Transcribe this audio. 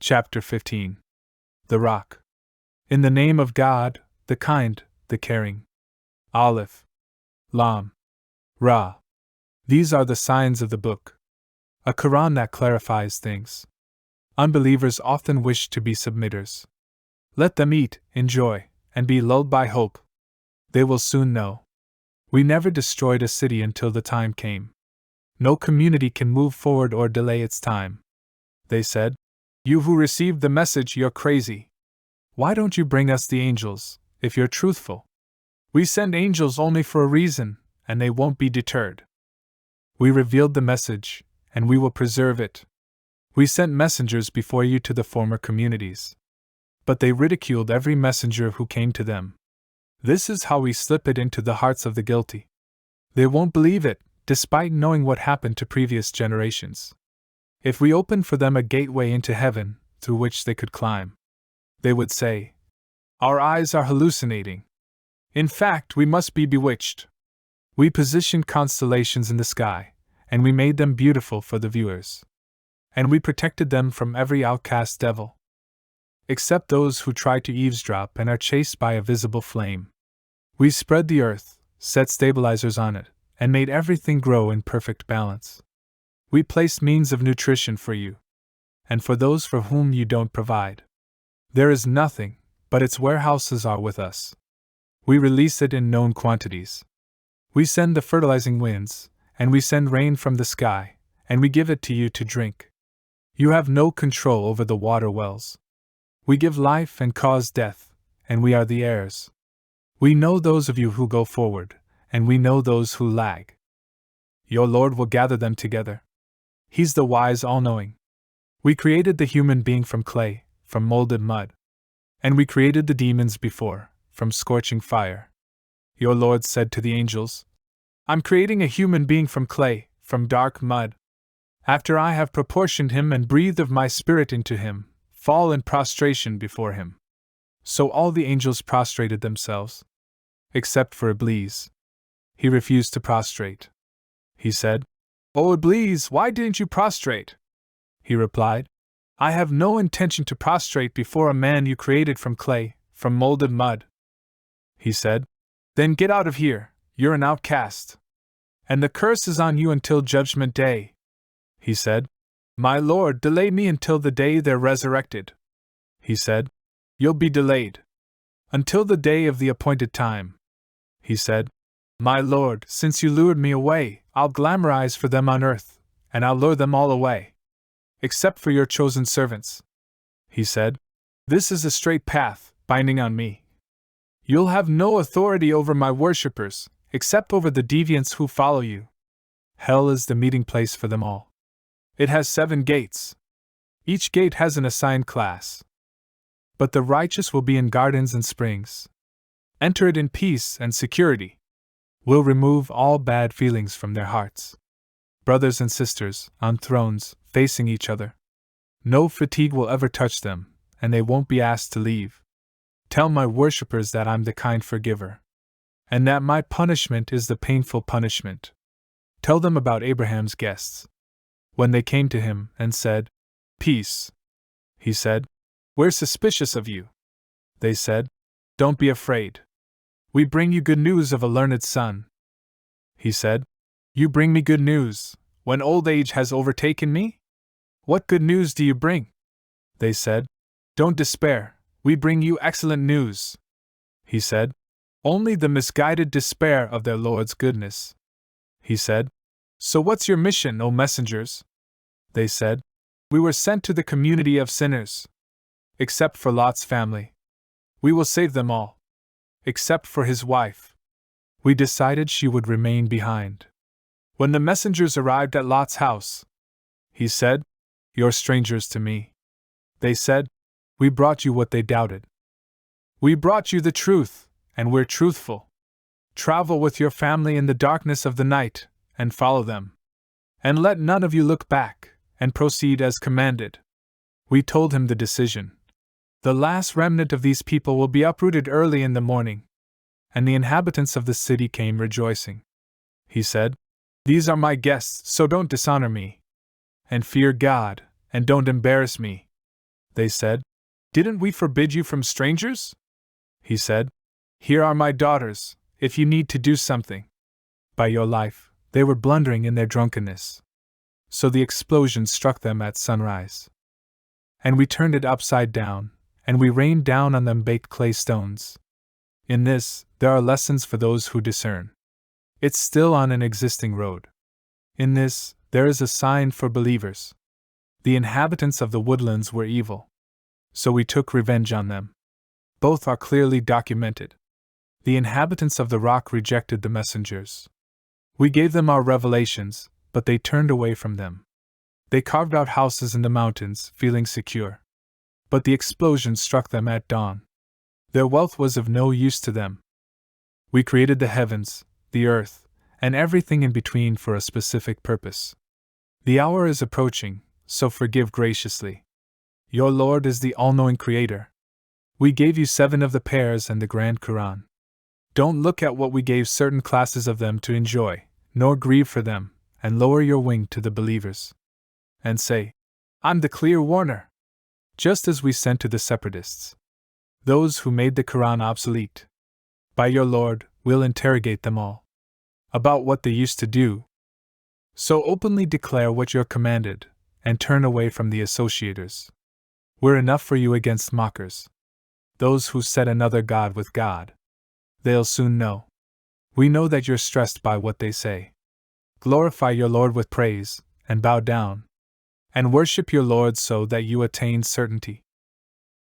Chapter 15. The Rock. In the name of God, the kind, the caring. Aleph. Lam. Ra. These are the signs of the book. A Quran that clarifies things. Unbelievers often wish to be submitters. Let them eat, enjoy, and be lulled by hope. They will soon know. We never destroyed a city until the time came. No community can move forward or delay its time. They said, "You who received the message, you're crazy. Why don't you bring us the angels, if you're truthful? We send angels only for a reason, and they won't be deterred. We revealed the message, and we will preserve it. We sent messengers before you to the former communities. But they ridiculed every messenger who came to them. This is how we slip it into the hearts of the guilty. They won't believe it, despite knowing what happened to previous generations. If we opened for them a gateway into heaven, through which they could climb, they would say, 'Our eyes are hallucinating. In fact, we must be bewitched.' We positioned constellations in the sky, and we made them beautiful for the viewers. And we protected them from every outcast devil. Except those who try to eavesdrop and are chased by a visible flame. We spread the earth, set stabilizers on it, and made everything grow in perfect balance. We placed means of nutrition for you, and for those for whom you don't provide. There is nothing, but its warehouses are with us. We release it in known quantities. We send the fertilizing winds, and we send rain from the sky, and we give it to you to drink. You have no control over the water wells. We give life and cause death, and we are the heirs. We know those of you who go forward, and we know those who lag. Your Lord will gather them together. He's the wise all-knowing. We created the human being from clay, from molded mud. And we created the demons before, from scorching fire. Your Lord said to the angels, 'I'm creating a human being from clay, from dark mud. After I have proportioned him and breathed of my spirit into him, fall in prostration before him.' So all the angels prostrated themselves. Except for Iblis. He refused to prostrate. He said, 'O Iblis, why didn't you prostrate?' He replied, 'I have no intention to prostrate before a man you created from clay, from molded mud.' He said, 'Then get out of here, you're an outcast. And the curse is on you until Judgment Day.' He said, 'My Lord, delay me until the day they're resurrected.' He said, 'You'll be delayed. Until the day of the appointed time.' He said, 'My Lord, since you lured me away, I'll glamorize for them on earth, and I'll lure them all away. Except for your chosen servants.' He said, 'This is a straight path, binding on me. You'll have no authority over my worshippers, except over the deviants who follow you. Hell is the meeting place for them all. It has 7 gates. Each gate has an assigned class. But the righteous will be in gardens and springs. Enter it in peace and security. We'll remove all bad feelings from their hearts. Brothers and sisters, on thrones, facing each other. No fatigue will ever touch them, and they won't be asked to leave. Tell my worshippers that I'm the kind forgiver, and that my punishment is the painful punishment. Tell them about Abraham's guests. When they came to him and said, 'Peace,' he said, 'We're suspicious of you.' They said, 'Don't be afraid. We bring you good news of a learned son.' He said, 'You bring me good news, when old age has overtaken me? What good news do you bring?' They said, 'Don't despair, we bring you excellent news.' He said, 'Only the misguided despair of their Lord's goodness.' He said, 'So what's your mission, O messengers?' They said, 'We were sent to the community of sinners. Except for Lot's family. We will save them all. Except for his wife. We decided she would remain behind.' When the messengers arrived at Lot's house, he said, 'You're strangers to me.' They said, 'We brought you what they doubted. We brought you the truth, and we're truthful. Travel with your family in the darkness of the night, and follow them. And let none of you look back, and proceed as commanded.' We told him the decision. 'The last remnant of these people will be uprooted early in the morning.' And the inhabitants of the city came rejoicing. He said, 'These are my guests, so don't dishonor me. And fear God, and don't embarrass me. They said. Didn't we forbid you from strangers? He said. Here are my daughters, if you need to do something. By your life, they were blundering in their drunkenness. So the explosion struck them at sunrise. And we turned it upside down, and we rained down on them baked clay stones. In this, there are lessons for those who discern. It's still on an existing road. In this, there is a sign for believers. The inhabitants of the woodlands were evil. So we took revenge on them. Both are clearly documented. The inhabitants of the rock rejected the messengers. We gave them our revelations, but they turned away from them. They carved out houses in the mountains, feeling secure. But the explosion struck them at dawn. Their wealth was of no use to them. We created the heavens, the earth, and everything in between for a specific purpose. The hour is approaching, so forgive graciously. Your Lord is the all-knowing Creator. We gave you 7 of the pairs and the Grand Quran. Don't look at what we gave certain classes of them to enjoy, nor grieve for them, and lower your wing to the believers. And say, I'm the clear warner. Just as we sent to the separatists. Those who made the Quran obsolete. By your Lord, we'll interrogate them all. About what they used to do. So openly declare what you're commanded, and turn away from the associators. We're enough for you against mockers. Those who set another God with God. They'll soon know. We know that you're stressed by what they say. Glorify your Lord with praise, and bow down. And worship your Lord so that you attain certainty.